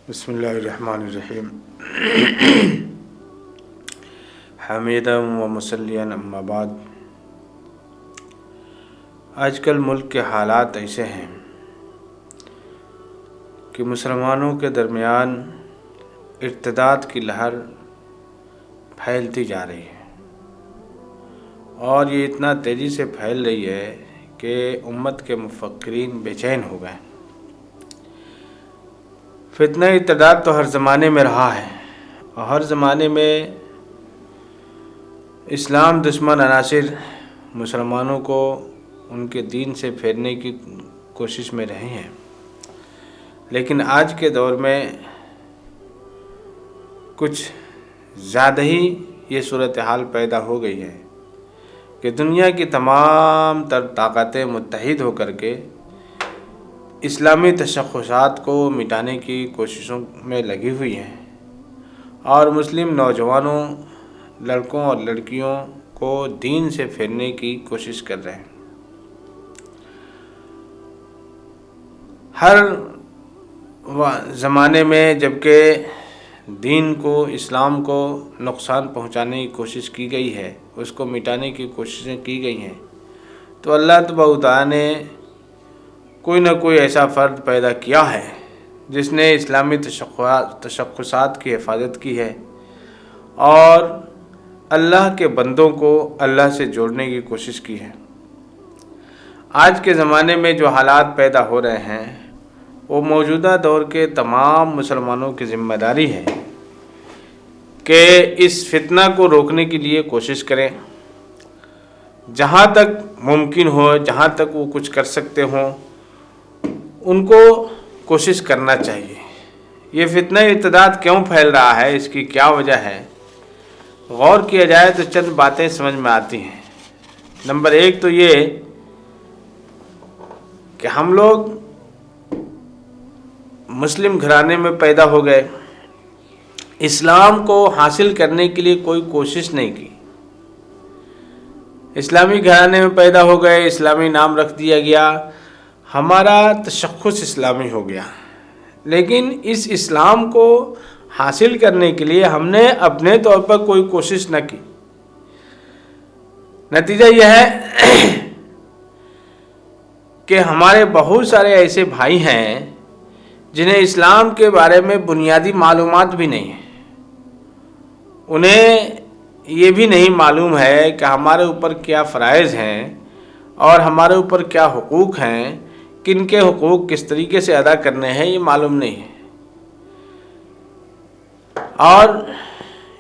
بسم اللہ الرحمن الرحیم حمیدا و مسلیاً اما بعد۔ آج کل ملک کے حالات ایسے ہیں کہ مسلمانوں کے درمیان ارتداد کی لہر پھیلتی جا رہی ہے، اور یہ اتنا تیزی سے پھیل رہی ہے کہ امت کے مفکرین بے چین ہو گئے۔ فتنہ ارتداد تو ہر زمانے میں رہا ہے، اور ہر زمانے میں اسلام دشمن عناصر مسلمانوں کو ان کے دین سے پھیرنے کی کوشش میں رہے ہیں، لیکن آج کے دور میں کچھ زیادہ ہی یہ صورتحال پیدا ہو گئی ہے کہ دنیا کی تمام تر طاقتیں متحد ہو کر کے اسلامی تشخصات کو مٹانے کی کوششوں میں لگی ہوئی ہیں، اور مسلم نوجوانوں، لڑکوں اور لڑکیوں کو دین سے پھیرنے کی کوشش کر رہے ہیں۔ ہر زمانے میں جبکہ دین کو، اسلام کو نقصان پہنچانے کی کوشش کی گئی ہے، اس کو مٹانے کی کوششیں کی گئی ہیں، تو اللہ تبارک و تعالیٰ نے کوئی نہ کوئی ایسا فرد پیدا کیا ہے جس نے اسلامی تشخصات کی حفاظت کی ہے اور اللہ کے بندوں کو اللہ سے جوڑنے کی کوشش کی ہے۔ آج کے زمانے میں جو حالات پیدا ہو رہے ہیں وہ موجودہ دور کے تمام مسلمانوں کی ذمہ داری ہے کہ اس فتنہ کو روکنے کے لیے کوشش کریں، جہاں تک ممکن ہو، جہاں تک وہ کچھ کر سکتے ہوں ان کو کوشش کرنا چاہیے۔ یہ فتنہ ارتداد کیوں پھیل رہا ہے، اس کی کیا وجہ ہے، غور کیا جائے تو چند باتیں سمجھ میں آتی ہیں۔ نمبر ایک تو یہ کہ ہم لوگ مسلم گھرانے میں پیدا ہو گئے، اسلام کو حاصل کرنے کے لیے کوئی کوشش نہیں کی، اسلامی گھرانے میں پیدا ہو گئے، اسلامی نام رکھ دیا گیا، ہمارا تشخص اسلامی ہو گیا، لیکن اس اسلام کو حاصل کرنے کے لیے ہم نے اپنے طور پر کوئی کوشش نہ کی۔ نتیجہ یہ ہے کہ ہمارے بہت سارے ایسے بھائی ہیں جنہیں اسلام کے بارے میں بنیادی معلومات بھی نہیں ہیں، انہیں یہ بھی نہیں معلوم ہے کہ ہمارے اوپر کیا فرائض ہیں اور ہمارے اوپر کیا حقوق ہیں، کن کے حقوق کس طریقے سے ادا کرنے ہیں، یہ معلوم نہیں ہے، اور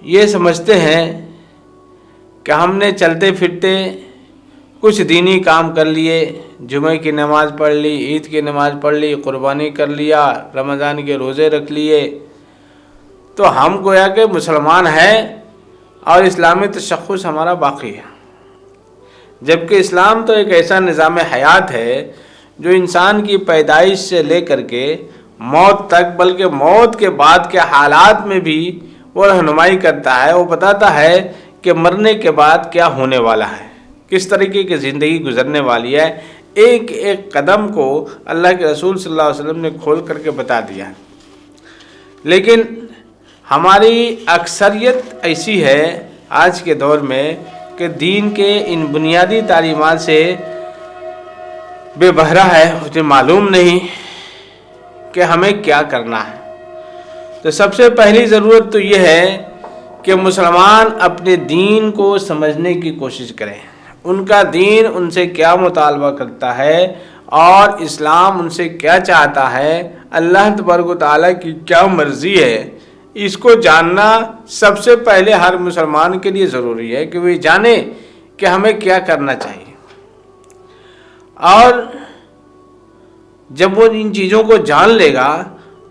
یہ سمجھتے ہیں کہ ہم نے چلتے پھرتے کچھ دینی کام کر لیے، جمعہ کی نماز پڑھ لی، عید کی نماز پڑھ لی، قربانی کر لیا، رمضان کے روزے رکھ لیے، تو ہم گویا کہ مسلمان ہیں اور اسلامی تشخص ہمارا باقی ہے۔ جبکہ اسلام تو ایک ایسا نظام حیات ہے جو انسان کی پیدائش سے لے کر کے موت تک، بلکہ موت کے بعد کے حالات میں بھی وہ رہنمائی کرتا ہے، وہ بتاتا ہے کہ مرنے کے بعد کیا ہونے والا ہے، کس طریقے کی زندگی گزرنے والی ہے، ایک ایک قدم کو اللہ کے رسول صلی اللہ علیہ وسلم نے کھول کر کے بتا دیا ہے۔ لیکن ہماری اکثریت ایسی ہے آج کے دور میں کہ دین کے ان بنیادی تعلیمات سے بے بہرہ ہے، اسے معلوم نہیں کہ ہمیں کیا کرنا ہے۔ تو سب سے پہلی ضرورت تو یہ ہے کہ مسلمان اپنے دین کو سمجھنے کی کوشش کریں، ان کا دین ان سے کیا مطالبہ کرتا ہے اور اسلام ان سے کیا چاہتا ہے، اللہ تبارک و تعالیٰ کی کیا مرضی ہے، اس کو جاننا سب سے پہلے ہر مسلمان کے لیے ضروری ہے کہ وہ جانے کہ ہمیں کیا کرنا چاہیے۔ اور جب وہ ان چیزوں کو جان لے گا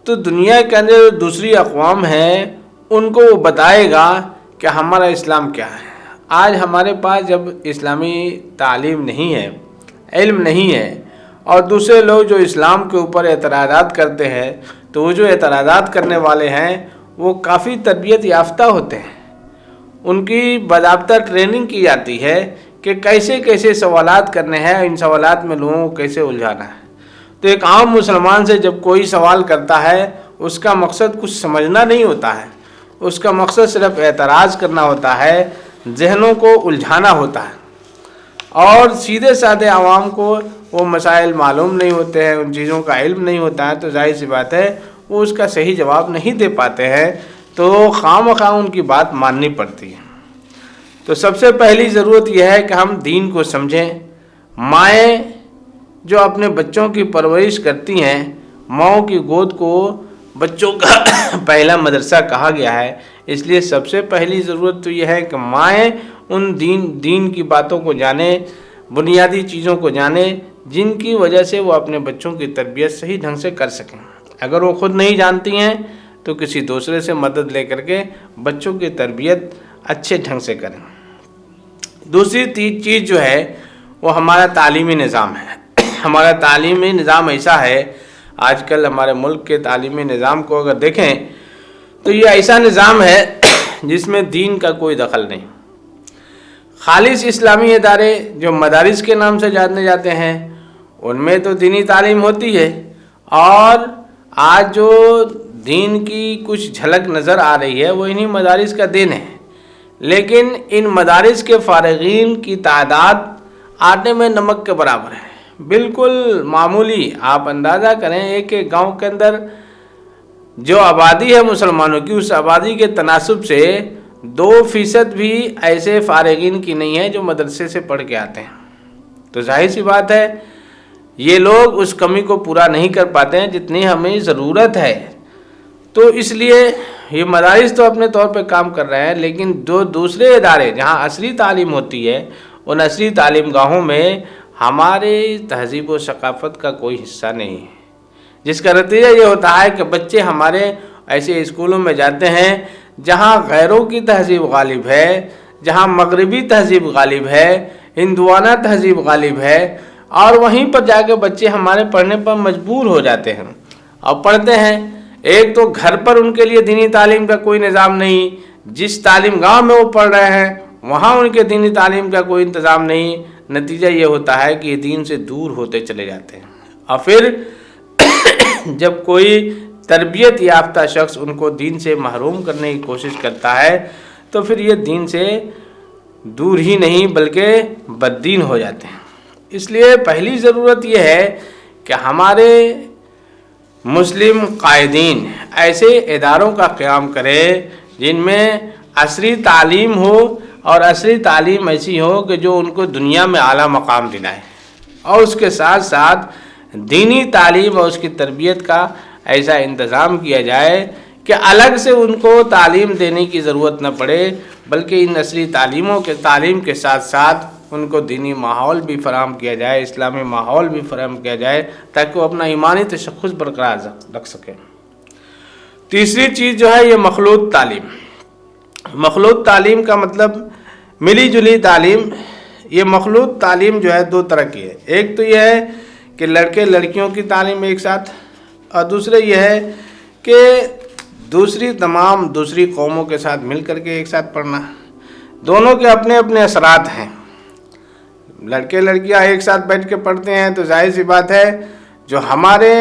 تو دنیا کے اندر دوسری اقوام ہیں ان کو وہ بتائے گا کہ ہمارا اسلام کیا ہے۔ آج ہمارے پاس جب اسلامی تعلیم نہیں ہے، علم نہیں ہے، اور دوسرے لوگ جو اسلام کے اوپر اعتراضات کرتے ہیں، تو وہ جو اعتراضات کرنے والے ہیں وہ کافی تربیت یافتہ ہوتے ہیں، ان کی باضابطہ ٹریننگ کی جاتی ہے کہ کیسے کیسے سوالات کرنے ہیں، ان سوالات میں لوگوں کو کیسے الجھانا ہے۔ تو ایک عام مسلمان سے جب کوئی سوال کرتا ہے اس کا مقصد کچھ سمجھنا نہیں ہوتا ہے، اس کا مقصد صرف اعتراض کرنا ہوتا ہے، ذہنوں کو الجھانا ہوتا ہے، اور سیدھے سادے عوام کو وہ مسائل معلوم نہیں ہوتے ہیں، ان چیزوں کا علم نہیں ہوتا ہے، تو ظاہر سی بات ہے وہ اس کا صحیح جواب نہیں دے پاتے ہیں، تو خواہ مخواہ ان کی بات ماننی پڑتی ہے۔ تو سب سے پہلی ضرورت یہ ہے کہ ہم دین کو سمجھیں۔ مائیں جو اپنے بچوں کی پرورش کرتی ہیں، ماؤں کی گود کو بچوں کا پہلا مدرسہ کہا گیا ہے، اس لیے سب سے پہلی ضرورت تو یہ ہے کہ مائیں ان دین کی باتوں کو جانیں، بنیادی چیزوں کو جانیں، جن کی وجہ سے وہ اپنے بچوں کی تربیت صحیح ڈھنگ سے کر سکیں۔ اگر وہ خود نہیں جانتی ہیں تو کسی دوسرے سے مدد لے کر کے بچوں کی تربیت اچھے ڈھنگ سے کریں۔ دوسری چیز جو ہے وہ ہمارا تعلیمی نظام ہے۔ ہمارا تعلیمی نظام ایسا ہے، آج کل ہمارے ملک کے تعلیمی نظام کو اگر دیکھیں تو یہ ایسا نظام ہے جس میں دین کا کوئی دخل نہیں۔ خالص اسلامی ادارے جو مدارس کے نام سے جانے جاتے ہیں، ان میں تو دینی تعلیم ہوتی ہے، اور آج جو دین کی کچھ جھلک نظر آ رہی ہے وہ انہی مدارس کا دین ہے، لیکن ان مدارس کے فارغین کی تعداد آٹے میں نمک کے برابر ہے، بالکل معمولی۔ آپ اندازہ کریں ایک گاؤں کے اندر جو آبادی ہے مسلمانوں کی، اس آبادی کے تناسب سے 2% بھی ایسے فارغین کی نہیں ہے جو مدرسے سے پڑھ کے آتے ہیں، تو ظاہر سی بات ہے یہ لوگ اس کمی کو پورا نہیں کر پاتے ہیں جتنی ہمیں ضرورت ہے۔ تو اس لیے یہ مدارس تو اپنے طور پہ کام کر رہے ہیں، لیکن جو دوسرے ادارے جہاں عصری تعلیم ہوتی ہے، ان عصری تعلیم گاہوں میں ہمارے تہذیب و ثقافت کا کوئی حصہ نہیں ہے، جس کا نتیجہ یہ ہوتا ہے کہ بچے ہمارے ایسے اسکولوں میں جاتے ہیں جہاں غیروں کی تہذیب غالب ہے، جہاں مغربی تہذیب غالب ہے، ہندوانہ تہذیب غالب ہے، اور وہیں پر جا کے بچے ہمارے پڑھنے پر مجبور ہو جاتے ہیں اور پڑھتے ہیں۔ ایک تو گھر پر ان کے لیے دینی تعلیم کا کوئی نظام نہیں، جس تعلیم گاہ میں وہ پڑھ رہے ہیں وہاں ان کے دینی تعلیم کا کوئی انتظام نہیں، نتیجہ یہ ہوتا ہے کہ یہ دین سے دور ہوتے چلے جاتے ہیں، اور پھر جب کوئی تربیت یافتہ شخص ان کو دین سے محروم کرنے کی کوشش کرتا ہے تو پھر یہ دین سے دور ہی نہیں بلکہ بددین ہو جاتے ہیں۔ اس لیے پہلی ضرورت یہ ہے کہ ہمارے مسلم قائدین ایسے اداروں کا قیام کرے جن میں عصری تعلیم ہو، اور عصری تعلیم ایسی ہو کہ جو ان کو دنیا میں اعلیٰ مقام دلائے، اور اس کے ساتھ ساتھ دینی تعلیم اور اس کی تربیت کا ایسا انتظام کیا جائے کہ الگ سے ان کو تعلیم دینے کی ضرورت نہ پڑے، بلکہ ان عصری تعلیم کے ساتھ ساتھ ان کو دینی ماحول بھی فراہم کیا جائے، اسلامی ماحول بھی فراہم کیا جائے، تاکہ وہ اپنا ایمانی تشخص برقرار رکھ سکیں۔ تیسری چیز جو ہے یہ مخلوط تعلیم۔ مخلوط تعلیم کا مطلب ملی جلی تعلیم۔ یہ مخلوط تعلیم جو ہے 2 طرح کی ہے، ایک تو یہ ہے کہ لڑکے لڑکیوں کی تعلیم ایک ساتھ، اور دوسرے یہ ہے کہ تمام دوسری قوموں کے ساتھ مل کر کے ایک ساتھ پڑھنا۔ دونوں کے اپنے اپنے اثرات ہیں۔ لڑکے لڑکیاں ایک ساتھ بیٹھ کے پڑھتے ہیں تو ظاہر سی بات ہے جو ہمارے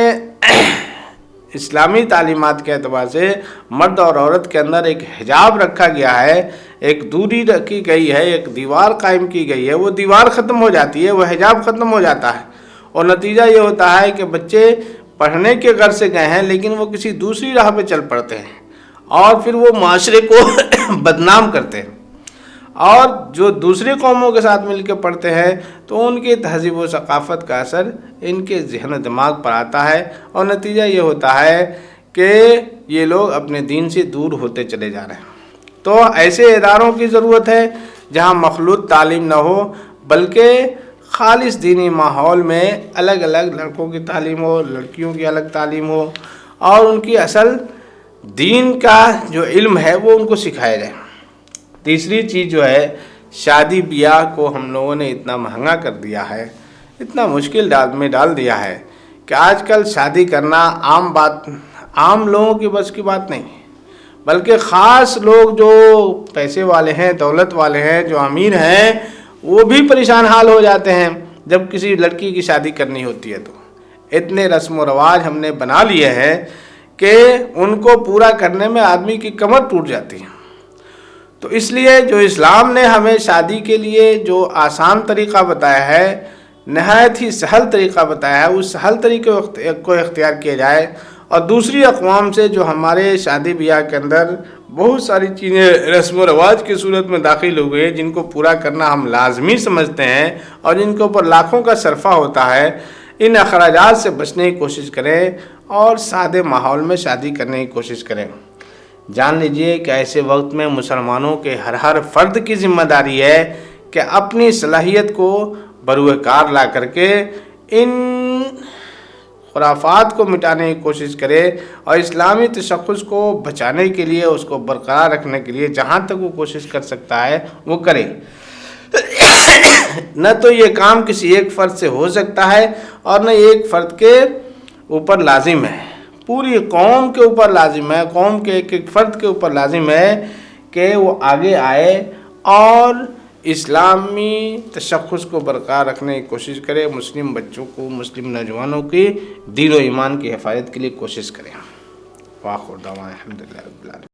اسلامی تعلیمات کے اعتبار سے مرد اور عورت کے اندر ایک حجاب رکھا گیا ہے، ایک دوری رکھی گئی ہے، ایک دیوار قائم کی گئی ہے، وہ دیوار ختم ہو جاتی ہے، وہ حجاب ختم ہو جاتا ہے، اور نتیجہ یہ ہوتا ہے کہ بچے پڑھنے کے غرض سے گئے ہیں لیکن وہ کسی دوسری راہ پہ چل پڑتے ہیں، اور پھر وہ معاشرے کو بدنام کرتے ہیں، اور جو دوسری قوموں کے ساتھ مل کے پڑھتے ہیں تو ان کی تہذیب و ثقافت کا اثر ان کے ذہن و دماغ پر آتا ہے، اور نتیجہ یہ ہوتا ہے کہ یہ لوگ اپنے دین سے دور ہوتے چلے جا رہے ہیں۔ تو ایسے اداروں کی ضرورت ہے جہاں مخلوط تعلیم نہ ہو، بلکہ خالص دینی ماحول میں الگ الگ لڑکوں کی تعلیم ہو، لڑکیوں کی الگ تعلیم ہو، اور ان کی اصل دین کا جو علم ہے وہ ان کو سکھایا جائے۔ تیسری چیز جو ہے شادی بیاہ کو ہم لوگوں نے اتنا مہنگا کر دیا ہے، اتنا مشکل میں ڈال دیا ہے کہ آج کل شادی کرنا عام لوگوں کی بس کی بات نہیں، بلکہ خاص لوگ جو پیسے والے ہیں، دولت والے ہیں، جو امیر ہیں، وہ بھی پریشان حال ہو جاتے ہیں جب کسی لڑکی کی شادی کرنی ہوتی ہے۔ تو اتنے رسم و رواج ہم نے بنا لیے ہیں کہ ان کو پورا کرنے میں آدمی کی کمر ٹوٹ جاتی ہے۔ تو اس لیے جو اسلام نے ہمیں شادی کے لیے جو آسان طریقہ بتایا ہے، نہایت ہی سہل طریقہ بتایا ہے، اس سہل طریقے کو اختیار کیا جائے، اور دوسری اقوام سے جو ہمارے شادی بیاہ کے اندر بہت ساری چیزیں رسم و رواج کی صورت میں داخل ہو گئی، جن کو پورا کرنا ہم لازمی سمجھتے ہیں اور جن کے اوپر لاکھوں کا صرفہ ہوتا ہے، ان اخراجات سے بچنے کی کوشش کریں اور سادے ماحول میں شادی کرنے کی کوشش کریں۔ جان لیجئے کہ ایسے وقت میں مسلمانوں کے ہر فرد کی ذمہ داری ہے کہ اپنی صلاحیت کو بروئے کار لا کر کے ان خرافات کو مٹانے کی کوشش کرے اور اسلامی تشخص کو بچانے کے لیے، اس کو برقرار رکھنے کے لیے جہاں تک وہ کوشش کر سکتا ہے وہ کرے۔ نہ تو یہ کام کسی ایک فرد سے ہو سکتا ہے اور نہ ایک فرد کے اوپر لازم ہے، پوری قوم کے اوپر لازم ہے، قوم کے ایک فرد کے اوپر لازم ہے کہ وہ آگے آئے اور اسلامی تشخص کو برقرار رکھنے کی کوشش کرے، مسلم بچوں کو، مسلم نوجوانوں کی دین و ایمان کی حفاظت کے لیے کوشش کریں۔ وآخر دعوانا الحمدللہ رب العالمین۔